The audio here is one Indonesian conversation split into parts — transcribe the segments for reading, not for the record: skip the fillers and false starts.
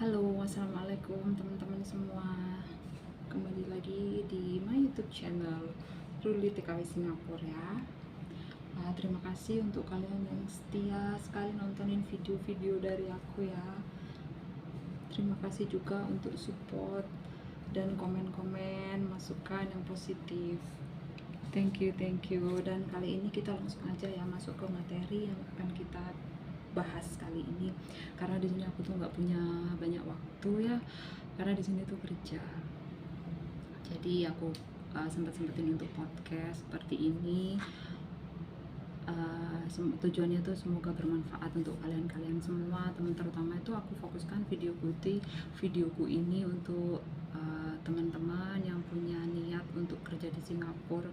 Halo, assalamualaikum teman-teman semua. Kembali lagi di my YouTube channel Ruli TKW Singapura ya. Terima kasih untuk kalian yang setia sekali nontonin video-video dari aku ya. Terima kasih juga untuk support dan komen-komen, masukan yang positif. Thank you. Dan kali ini kita langsung aja ya masuk ke materi yang akan kita bahas kali ini, karena di sini aku tuh nggak punya banyak waktu ya, karena di sini tuh kerja. Jadi aku sempetin untuk podcast seperti ini. Tujuannya tuh semoga bermanfaat untuk kalian semua, teman terutama itu aku fokuskan videoku ini untuk teman-teman yang punya niat untuk kerja di Singapura,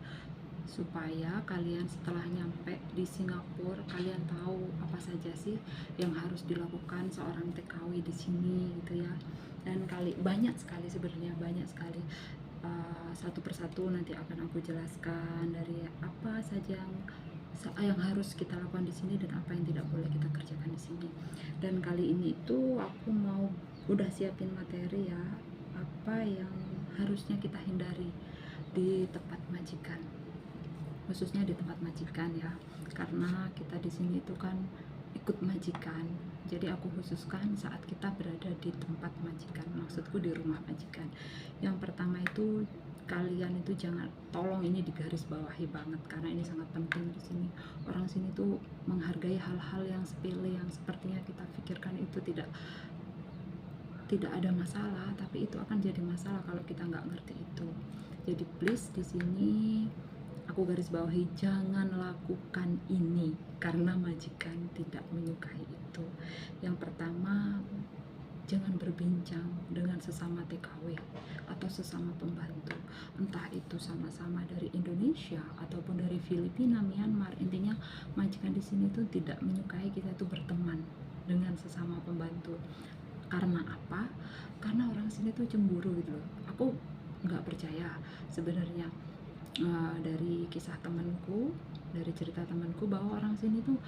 supaya kalian setelah nyampe di Singapura kalian tahu apa saja sih yang harus dilakukan seorang TKW di sini gitu ya. Dan banyak sekali satu persatu nanti akan aku jelaskan dari apa saja yang harus kita lakukan di sini dan apa yang tidak boleh kita kerjakan di sini. Dan kali ini itu aku udah siapin materi ya, apa yang harusnya kita hindari di tempat majikan, khususnya di tempat majikan ya, karena kita di sini itu kan ikut majikan. Jadi aku khususkan saat kita berada di tempat majikan, maksudku di rumah majikan. Yang pertama itu kalian itu tolong ini digaris bawahi banget, karena ini sangat penting di sini. Orang sini tuh menghargai hal-hal yang sepele yang sepertinya kita pikirkan itu tidak ada masalah, tapi itu akan jadi masalah kalau kita nggak ngerti itu. Jadi please di sini aku garis bawahi, jangan lakukan ini karena majikan tidak menyukai itu. Yang pertama, jangan berbincang dengan sesama TKW atau sesama pembantu, entah itu sama-sama dari Indonesia ataupun dari Filipina, Myanmar. Intinya majikan di sini tuh tidak menyukai kita itu berteman dengan sesama pembantu. Karena apa? Karena orang sini tuh cemburu gitu loh. Aku nggak percaya sebenarnya. Dari kisah temanku, dari cerita temanku, bahwa orang sini tuh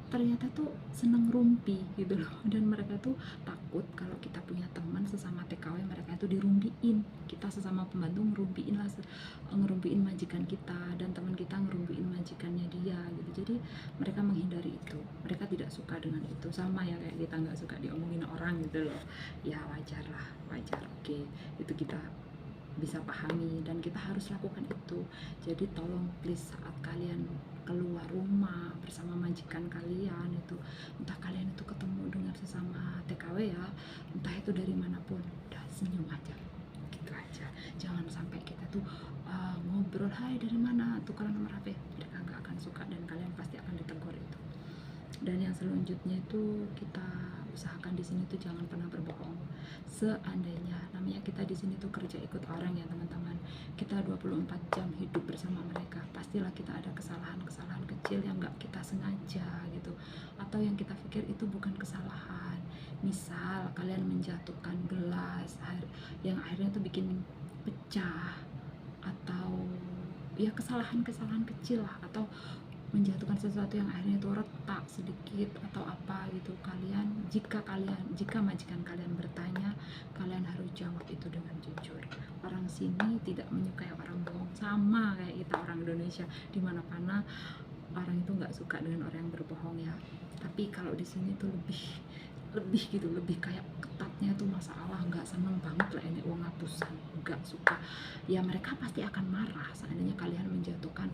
ternyata tuh seneng rumpi gitu loh, dan mereka tuh takut kalau kita punya teman sesama TKW mereka tuh dirumpiin, kita sesama pembantu ngerumpiin majikan kita, dan teman kita ngerumpiin majikannya dia gitu. Jadi mereka menghindari itu, mereka tidak suka dengan itu, sama ya kayak kita nggak suka diomongin orang gitu loh ya. Wajar, oke, itu kita bisa pahami dan kita harus lakukan itu. Jadi tolong please, saat kalian keluar rumah bersama majikan kalian itu, entah kalian itu ketemu dengan sesama TKW ya, entah itu dari manapun, udah senyum aja gitu aja. Jangan sampai kita tuh ngobrol, hai dari mana, tukeran nomor HP, mereka nggak akan suka dan kalian pasti akan ditegur itu. Dan yang selanjutnya itu kita usahakan di sini tuh jangan pernah berbohong. Seandainya namanya kita di sini tuh kerja ikut orang ya teman-teman, kita 24 jam hidup bersama mereka, pastilah kita ada kesalahan kecil yang nggak kita sengaja gitu, atau yang kita pikir itu bukan kesalahan. Misal kalian menjatuhkan gelas yang akhirnya tuh bikin pecah, atau ya kesalahan kecil lah, atau menjatuhkan sesuatu yang akhirnya itu retak sedikit atau apa gitu. Jika majikan kalian bertanya, kalian harus jawab itu dengan jujur. Orang sini tidak menyukai orang bohong, sama kayak kita orang Indonesia, di mana-mana orang itu nggak suka dengan orang yang berbohong ya. Tapi kalau di sini tuh lebih kayak ketatnya tuh masalah, nggak seneng banget lah ini uang ngapusan, nggak suka ya. Mereka pasti akan marah seandainya kalian menjatuhkan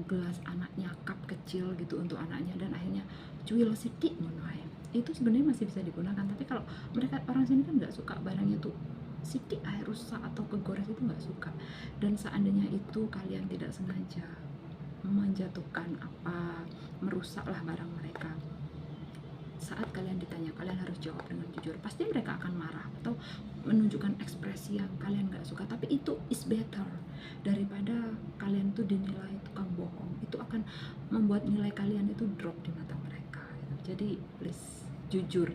gelas anaknya, cup kecil gitu untuk anaknya, dan akhirnya cuil sidik menuai. Itu sebenarnya masih bisa digunakan, tapi kalau orang sini kan nggak suka barangnya tuh sidik air rusak atau kegores, itu nggak suka. Dan seandainya itu kalian tidak sengaja menjatuhkan merusaklah barang mereka, saat kalian ditanya, kalian harus jawab dengan jujur. Pasti mereka akan marah atau menunjukkan ekspresi yang kalian gak suka, tapi itu is better daripada kalian tuh dinilai tukang bohong. Itu akan membuat nilai kalian itu drop di mata mereka. Jadi please, jujur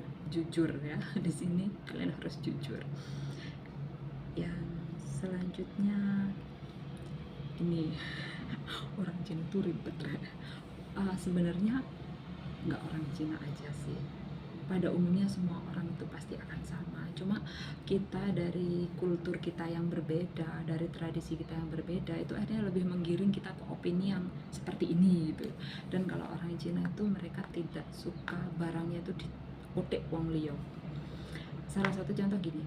ya. Di sini kalian harus jujur. Yang selanjutnya ini orang Cina tuh ribet. Sebenarnya nggak orang Cina aja sih, pada umumnya semua orang itu pasti akan cuma kita dari kultur kita yang berbeda, dari tradisi kita yang berbeda, itu akhirnya lebih menggiring kita ke opini yang seperti ini gitu. Dan kalau orang Cina itu mereka tidak suka barangnya itu dikotek wong liya. Salah satu contoh gini,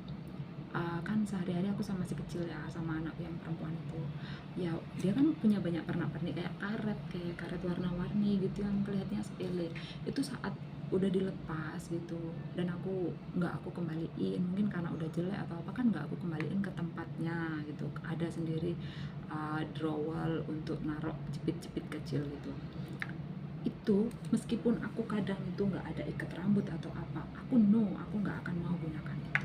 kan sehari-hari aku sama si kecil ya, sama anak yang perempuan itu ya, dia kan punya banyak pernak-pernik kayak karet warna-warni gitu yang kelihatannya sepele. Itu saat udah dilepas gitu dan aku kembaliin, mungkin karena udah jelek atau apa kan nggak aku kembaliin ke tempatnya gitu, ada sendiri drawer untuk naruh jepit-jepit kecil gitu. Itu meskipun aku kadang itu nggak ada ikat rambut atau apa, aku nggak akan mau gunakan itu.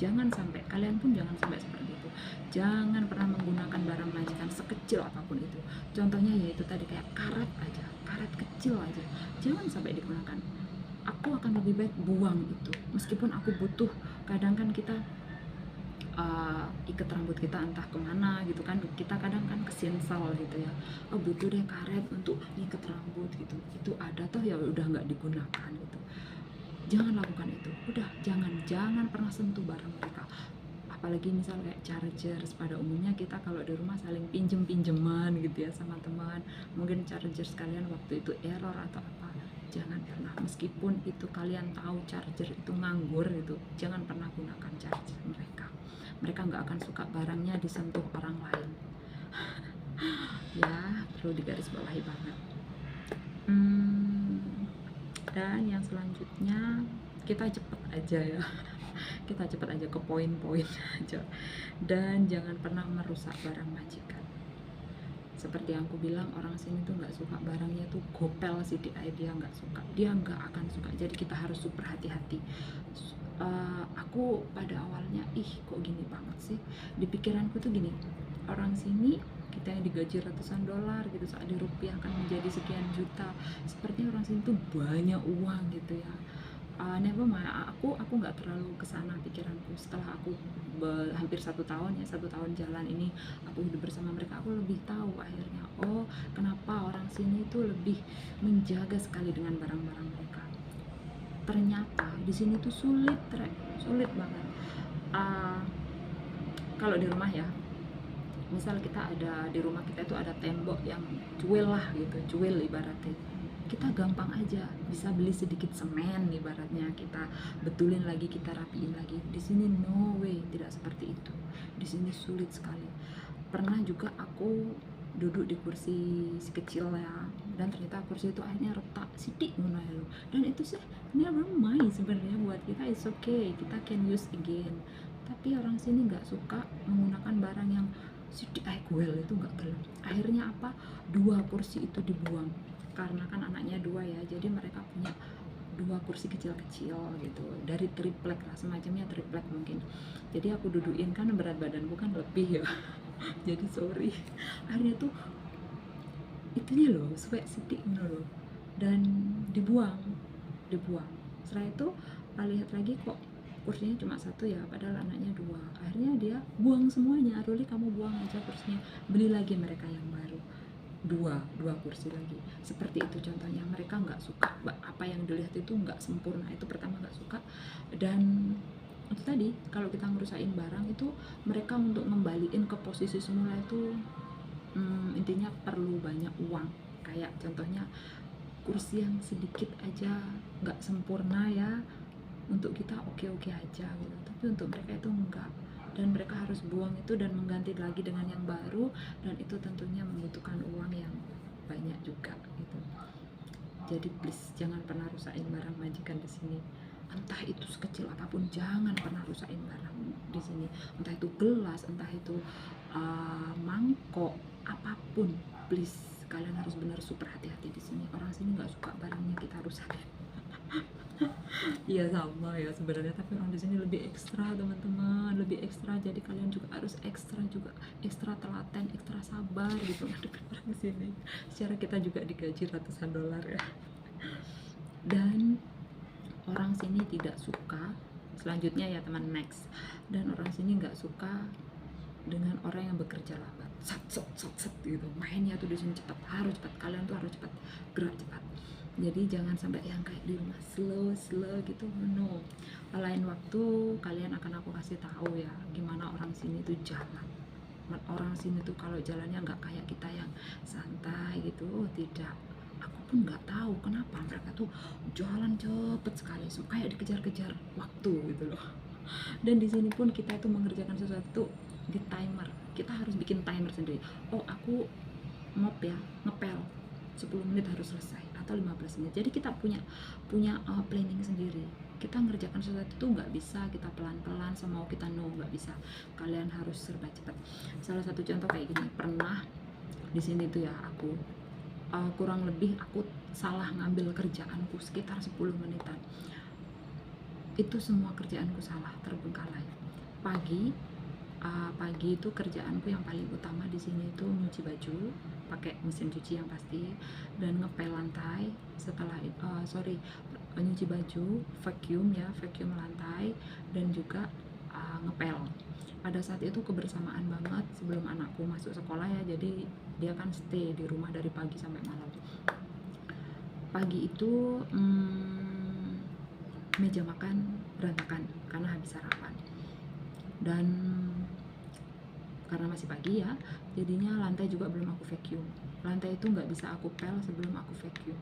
Jangan sampai, kalian pun jangan sampai seperti itu. Jangan pernah menggunakan barang majikan sekecil apapun itu. Contohnya yaitu tadi kayak karet aja, karet kecil aja, jangan sampai digunakan. Aku akan lebih baik buang itu. Meskipun aku butuh, kadang kan kita ikat rambut kita entah kemana gitu kan, kita kadang kan kesinsal gitu ya, butuh deh karet untuk ikat rambut gitu, itu ada toh ya udah nggak digunakan gitu. Jangan lakukan itu, udah jangan pernah sentuh barang mereka. Apalagi misal kayak charger, pada umumnya kita kalau di rumah saling pinjeman gitu ya sama teman, mungkin charger sekalian waktu itu error atau apa, jangan pernah. Meskipun itu kalian tahu charger itu nganggur itu, jangan pernah gunakan charger mereka. Mereka nggak akan suka barangnya disentuh orang lain. Ya, perlu digarisbawahi banget. Dan yang selanjutnya kita cepet aja ya. Kita cepet aja ke poin-poin aja. Dan jangan pernah merusak barang majikan. Seperti yang aku bilang, orang sini tuh nggak suka barangnya tuh gopel sih, dia nggak suka, dia nggak akan suka. Jadi kita harus super hati-hati. Aku pada awalnya kok gini banget sih, di pikiranku tuh gini, orang sini kita yang digaji ratusan dolar gitu, saat dirupiahkan menjadi sekian juta, sepertinya orang sini tuh banyak uang gitu ya. Never mind, aku nggak terlalu kesana pikiranku. Setelah aku hampir 1 tahun ya, 1 tahun jalan ini aku hidup bersama mereka, aku lebih tahu akhirnya, kenapa orang sini tuh lebih menjaga sekali dengan barang-barang mereka. Ternyata di sini tuh sulit banget. Kalau di rumah ya, misal kita ada di rumah kita itu ada tembok yang cuil lah gitu, cuil ibaratnya, kita gampang aja bisa beli sedikit semen ibaratnya, kita betulin lagi, kita rapiin lagi. Di sini no way, tidak seperti itu. Di sini sulit sekali. Pernah juga aku duduk di kursi si kecil ya, dan ternyata kursi itu akhirnya retak sidik ngono ya lo. Dan itu sih never mind sebenarnya, buat kita it's okay, kita can use again. Tapi orang sini nggak suka menggunakan barang yang sidik itu nggak gelem. Akhirnya apa, 2 kursi itu dibuang karena kan anaknya 2 ya, jadi mereka punya 2 kursi kecil-kecil gitu, dari triplek lah, semacamnya triplek mungkin. Jadi aku dudukin, kan berat badanku kan lebih ya jadi sorry, akhirnya tuh itunya loh supaya sidik loh, dan dibuang. Setelah itu lihat lagi, kok kursinya cuma 1 ya, padahal anaknya 2. Akhirnya dia buang semuanya. Ruli, kamu buang aja kursinya, beli lagi mereka yang baru, dua kursi lagi. Seperti itu contohnya. Mereka nggak suka, apa yang dilihat itu nggak sempurna, itu pertama nggak suka. Dan itu tadi, kalau kita ngerusain barang itu, mereka untuk ngembaliin ke posisi semula itu intinya perlu banyak uang. Kayak contohnya kursi yang sedikit aja nggak sempurna ya, untuk kita oke-oke aja gitu, tapi untuk mereka itu enggak, dan mereka harus buang itu dan mengganti lagi dengan yang baru, dan itu tentunya membutuhkan uang yang banyak juga gitu. Jadi please jangan pernah rusakin barang majikan di sini. Entah itu sekecil apapun, jangan pernah rusakin barang di sini. Entah itu gelas, entah itu mangkok, apapun, please kalian harus benar super hati-hati di sini. Orang sini nggak suka barangnya kita rusakin. Iya sama ya sebenarnya, tapi orang di sini lebih ekstra teman-teman, lebih ekstra. Jadi kalian juga harus ekstra telaten, ekstra sabar gitu ngadepin orang di sini. Secara kita juga digaji ratusan dolar ya. Dan orang sini tidak suka, selanjutnya ya teman, next. Dan orang sini nggak suka dengan orang yang bekerja lambat, sat gitu. Mainnya tuh di sini cepat, harus cepat, kalian tuh harus cepat, gerak cepat. Jadi jangan sampai yang kayak di rumah slow gitu, no. Lain waktu kalian akan aku kasih tahu ya gimana orang sini tuh jalan. Orang sini tuh kalau jalannya nggak kayak kita yang santai gitu, oh, tidak. Aku pun nggak tahu kenapa mereka tuh jalan cepet sekali, so kayak dikejar-kejar waktu gitu loh. Dan di sini pun kita tuh mengerjakan sesuatu di timer, kita harus bikin timer sendiri. Oh, aku mop ya, ngepel 10 menit harus selesai atau 15 menit. Jadi kita punya planning sendiri. Kita ngerjakan sesuatu itu nggak bisa kita pelan-pelan semau kita, no, nggak bisa. Kalian harus serba cepat. Salah satu contoh kayak gini, pernah di sini tuh ya aku kurang lebih aku salah ngambil kerjaanku sekitar 10 menitan. Itu semua kerjaanku salah, terbengkalai. Pagi itu kerjaanku yang paling utama di sini itu nyuci baju pakai mesin cuci yang pasti, dan ngepel lantai. Setelah nyuci baju, vacuum lantai, dan juga ngepel. Pada saat itu kebersamaan banget sebelum anakku masuk sekolah ya, jadi dia kan stay di rumah dari pagi sampai malam. Pagi itu meja makan berantakan karena habis sarapan, dan karena masih pagi ya, jadinya lantai juga belum aku vacuum. Lantai itu nggak bisa aku pel sebelum aku vacuum.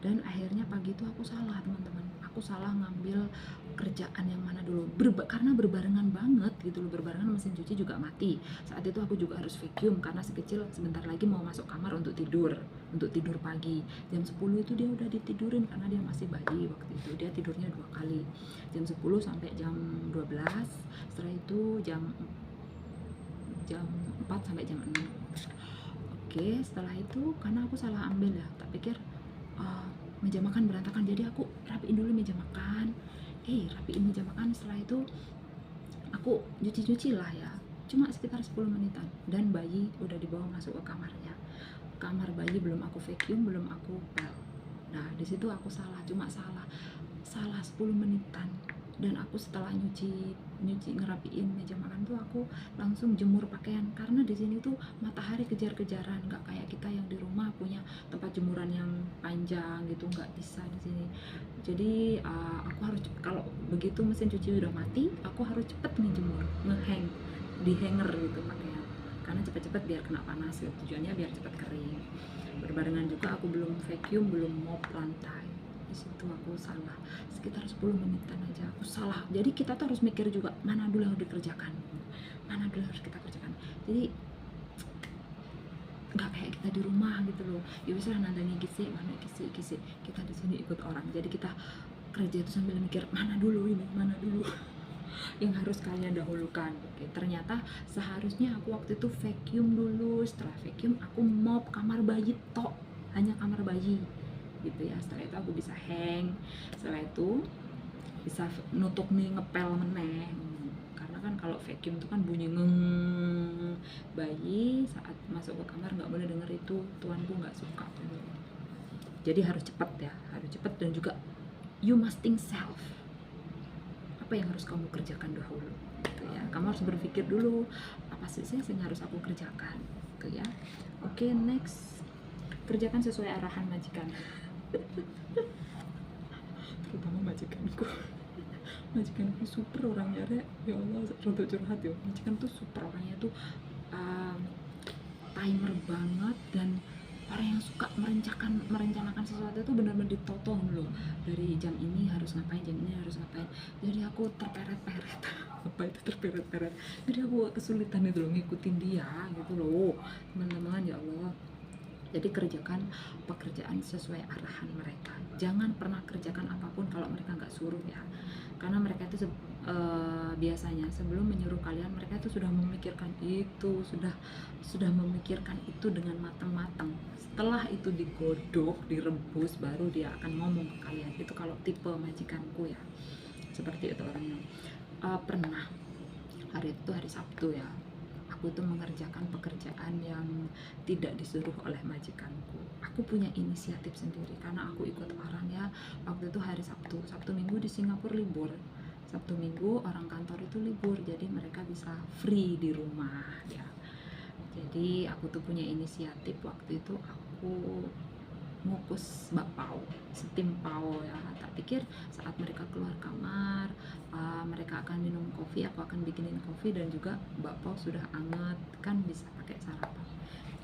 Dan akhirnya pagi itu aku salah, teman-teman. Aku salah ngambil kerjaan yang mana dulu, karena berbarengan banget gitu loh, berbarengan mesin cuci juga mati. Saat itu aku juga harus vacuum karena si kecil sebentar lagi mau masuk kamar untuk tidur pagi. Jam 10 itu dia udah ditidurin karena dia masih bayi waktu itu. Dia tidurnya 2 kali. Jam 10 sampai jam 12. Setelah itu jam 4 sampai jam 6. Oke, setelah itu karena aku salah ambil ya, tak pikir meja makan berantakan, jadi aku rapiin dulu meja makan. Rapiin meja makan, setelah itu aku cuci lah ya, cuma sekitar 10 menitan, dan bayi udah dibawa masuk ke kamarnya. Kamar bayi belum aku vacuum, belum aku pel. Nah, di situ aku salah 10 menitan. Dan aku setelah nyuci ngerapiin meja makan tuh aku langsung jemur pakaian, karena di sini tuh matahari kejar-kejaran, nggak kayak kita yang di rumah punya tempat jemuran yang panjang gitu, nggak bisa di sini. Jadi aku harus, kalau begitu mesin cuci udah mati, aku harus cepet ngejemur, ngehang di hanger gitu pakaian, karena cepet-cepet biar kena panas gitu. Tujuannya biar cepet kering. Berbarengan juga aku belum vacuum, belum mop lantai. Di situ aku salah sekitar 10 menitan aja aku salah. Jadi kita tuh harus mikir juga mana dulu yang harus dikerjakan, mana dulu harus kita kerjakan. Jadi nggak kayak kita di rumah gitu loh, ya wis lah nandani gisi mana gisi kita di sini ikut orang. Jadi kita kerja itu sambil mikir mana dulu yang harus kalian dahulukan. Oke, ternyata seharusnya aku waktu itu vacuum dulu. Setelah vacuum aku mop kamar bayi tok, hanya kamar bayi gitu ya. Setelah itu aku bisa hang, setelah itu bisa nutup nih, ngepel meneh. Karena kan kalau vacuum itu kan bunyi ngeng, bayi saat masuk ke kamar nggak boleh denger itu, tuanku nggak suka. Jadi harus cepat ya, harus cepat. Dan juga you must think self, apa yang harus kamu kerjakan dahulu gitu ya. Kamu harus berpikir dulu apa sih yang harus aku kerjakan gitu ya. Oke, next, kerjakan sesuai arahan majikan. Terutama majikanku super orangnya, ya Allah, rada curhat ya. Majikan tuh super orangnya tuh timer banget, dan orang yang suka merencanakan sesuatu itu benar-benar ditotong loh, dari jam ini harus ngapain, jam ini harus ngapain. Jadi aku terperet-peret apa itu terperet-peret, jadi aku kesulitan itu loh ngikutin dia gitu loh, teman-teman. Ya Allah, jadi kerjakan pekerjaan sesuai arahan mereka. Jangan pernah kerjakan apapun kalau mereka nggak suruh ya, karena mereka itu biasanya sebelum menyuruh kalian, mereka itu sudah memikirkan itu, sudah memikirkan itu dengan matang-matang. Setelah itu digodok, direbus, baru dia akan ngomong ke kalian. Itu kalau tipe majikanku ya, seperti itu orangnya. Pernah hari itu hari Sabtu ya, aku tuh mengerjakan pekerjaan yang tidak disuruh oleh majikanku. Aku punya inisiatif sendiri karena aku ikut orang ya. Waktu itu hari Sabtu Minggu di Singapura libur. Sabtu Minggu orang kantor itu libur, jadi mereka bisa free di rumah ya. Jadi aku tuh punya inisiatif waktu itu, aku ngukus bakpao, steam pao ya. Tak pikir saat mereka keluar kamar, mereka akan minum kopi, aku akan bikinin kopi dan juga bakpao sudah hangat, kan bisa pakai sarapan.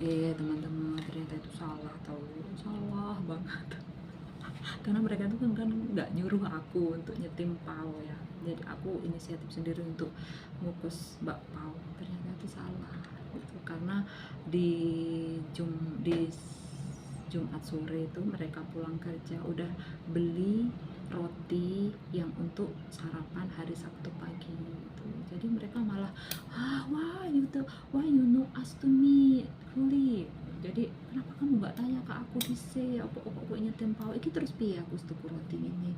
Teman-teman, ternyata itu salah, tahu, salah banget. Karena mereka tuh kan nggak nyuruh aku untuk nyetim pao ya, jadi aku inisiatif sendiri untuk ngukus bakpao. Ternyata itu salah gitu, karena di di Jumat sore itu mereka pulang kerja udah beli roti yang untuk sarapan hari Sabtu pagi gitu. Jadi mereka malah why you know us to me Ruli, jadi kenapa kamu nggak tanya ke aku sih, aku nyetem pau iki terus piye aku tuku roti ini,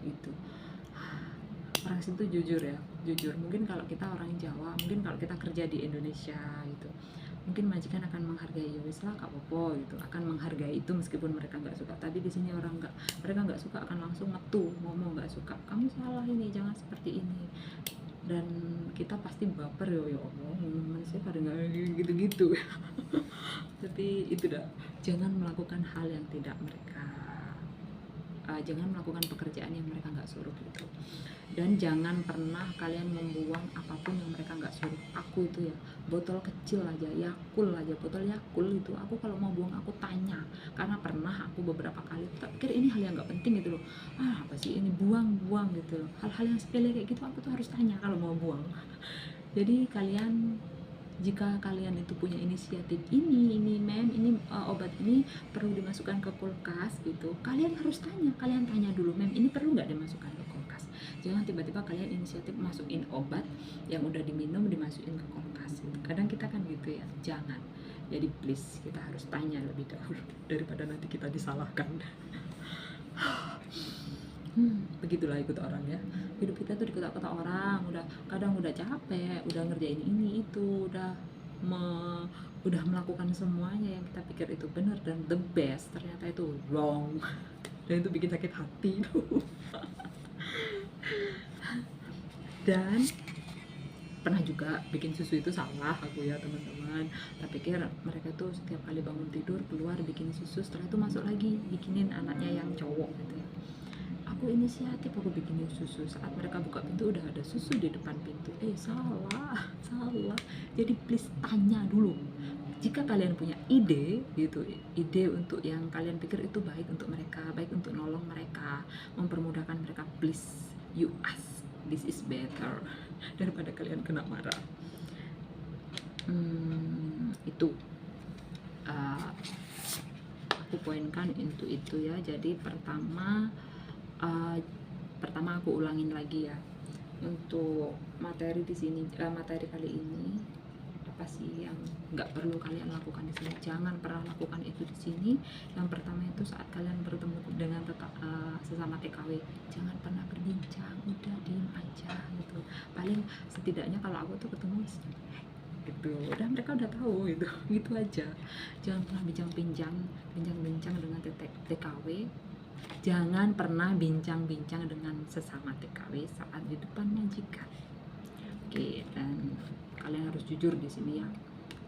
gitu. Orang situ jujur ya, jujur. Mungkin kalau kita orang Jawa, mungkin kalau kita kerja di Indonesia gitu, mungkin majikan akan menghargai, ya wis lah kak popo gitu, akan menghargai itu meskipun mereka nggak suka. Tapi di sini mereka nggak suka, akan langsung ngomong nggak suka, kamu salah ini, jangan seperti ini. Dan kita pasti baper, ya Allah, manusia pada nggak gitu-gitu. Tapi itu dah, jangan melakukan hal yang tidak mereka jangan melakukan pekerjaan yang mereka nggak suruh gitu. Dan jangan pernah kalian membuang apapun yang mereka nggak suruh. Aku itu ya, botol kecil aja, botol Yakul itu, aku kalau mau buang aku tanya. Karena pernah aku beberapa kali tak pikir ini hal yang nggak penting gitu loh, apa sih ini, buang gitu loh. Hal-hal yang sepele kayak gitu aku tuh harus tanya kalau mau buang. Jadi jika kalian itu punya inisiatif, ini mem, ini obat ini perlu dimasukkan ke kulkas gitu, kalian harus kalian tanya dulu, mem ini perlu nggak dimasukkan ke kulkas. Jangan tiba-tiba kalian inisiatif masukin obat yang udah diminum dimasukin ke kulkas gitu. Kadang kita kan gitu ya, jangan. Jadi please, kita harus tanya lebih dahulu daripada nanti kita disalahkan. Begitulah ikut orang ya, hidup kita tuh dikotak-kotak orang, kadang udah capek, udah ngerjain ini itu, udah melakukan semuanya yang kita pikir itu benar dan the best, ternyata itu wrong. Dan itu bikin sakit hati. Dan pernah juga bikin susu itu salah aku ya teman-teman. Tak pikir mereka tuh setiap kali bangun tidur keluar bikin susu, setelah itu masuk lagi bikinin anaknya yang cowok gitu ya. Aku inisiatif, aku bikinin susu, saat mereka buka pintu udah ada susu di depan pintu. Salah. Jadi please tanya dulu. Jika kalian punya ide gitu, ide untuk yang kalian pikir itu baik untuk mereka, baik untuk nolong mereka, mempermudahkan mereka, please you ask, this is better daripada kalian kena marah. Itu aku poinkan untuk itu ya. Jadi pertama aku ulangin lagi ya, untuk materi di sini, materi kali ini, apa sih yang nggak perlu kalian lakukan di sini, jangan pernah lakukan itu di sini. Yang pertama itu saat kalian bertemu dengan sesama TKW, jangan pernah berbincang, udah diem aja gitu. Paling setidaknya kalau aku tuh ketemu gitu, udah mereka udah tahu gitu aja. Jangan pernah bincang-bincang dengan TKW. Jangan pernah bincang-bincang dengan sesama TKW saat di depan majikan. Oke, dan kalian harus jujur di sini ya.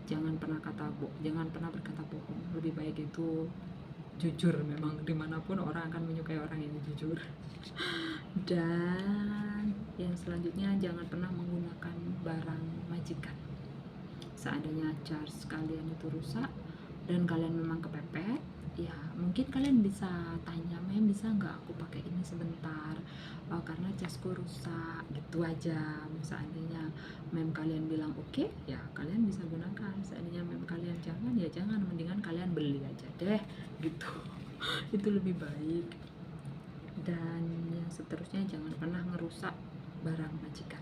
Jangan pernah berkata bohong. Lebih baik itu jujur. Memang dimanapun orang akan menyukai orang yang jujur. Dan yang selanjutnya, jangan pernah menggunakan barang majikan. Seandainya charge kalian itu rusak dan kalian memang kepepet, ya mungkin kalian bisa tanya, mem bisa nggak aku pakai ini sebentar, karena casku rusak gitu aja. Seandainya mem kalian bilang oke, ya kalian bisa gunakan. Seandainya mem kalian jangan, ya jangan, mendingan kalian beli aja deh gitu. Itu lebih baik. Dan yang seterusnya, jangan pernah ngerusak barang majikan.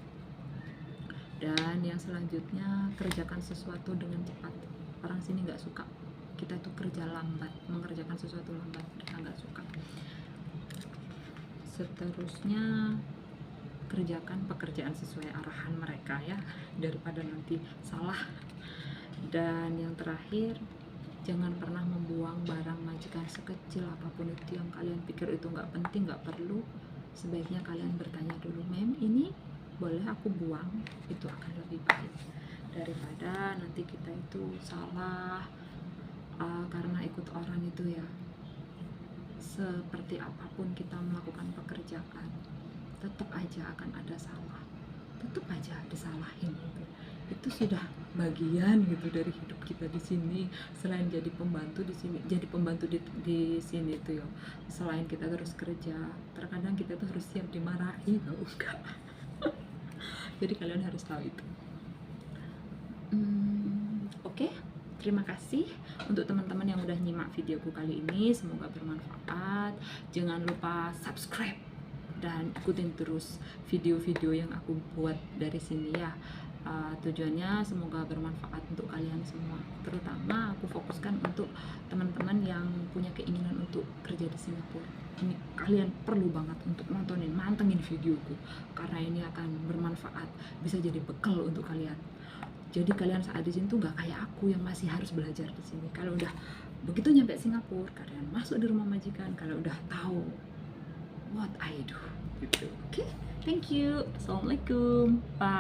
Dan yang selanjutnya, kerjakan sesuatu dengan cepat. Orang sini nggak suka kita tuh kerja lambat, mengerjakan sesuatu lambat, mereka nggak suka. Seterusnya, kerjakan pekerjaan sesuai arahan mereka ya, daripada nanti salah. Dan yang terakhir, jangan pernah membuang barang majikan sekecil apapun itu yang kalian pikir itu nggak penting, nggak perlu. Sebaiknya kalian bertanya dulu, mem ini boleh aku buang? Itu akan lebih baik daripada nanti kita itu salah karena ikut orang itu ya. seperti apapun kita melakukan pekerjaan, tetap aja akan ada salah, tetap aja disalahin gitu. Itu sudah bagian gitu dari hidup kita di sini. Selain jadi pembantu di sini, jadi pembantu di sini tuh ya, selain kita terus kerja, terkadang kita tuh harus siap dimarahi tau enggak. Jadi kalian harus tahu itu. Oke. Terima kasih untuk teman-teman yang udah nyimak videoku kali ini, semoga bermanfaat. Jangan lupa subscribe dan ikutin terus video-video yang aku buat dari sini ya. Tujuannya semoga bermanfaat untuk kalian semua, terutama aku fokuskan untuk teman-teman yang punya keinginan untuk kerja di Singapura. Ini kalian perlu banget untuk mantengin videoku, karena ini akan bermanfaat, bisa jadi bekal untuk kalian. Jadi kalian saat di sini tuh gak kayak aku yang masih harus belajar di sini. Kalau udah begitu nyampe Singapura, kalian masuk di rumah majikan, kalau udah tahu what I do gitu. Oke, thank you. Assalamualaikum. Bye.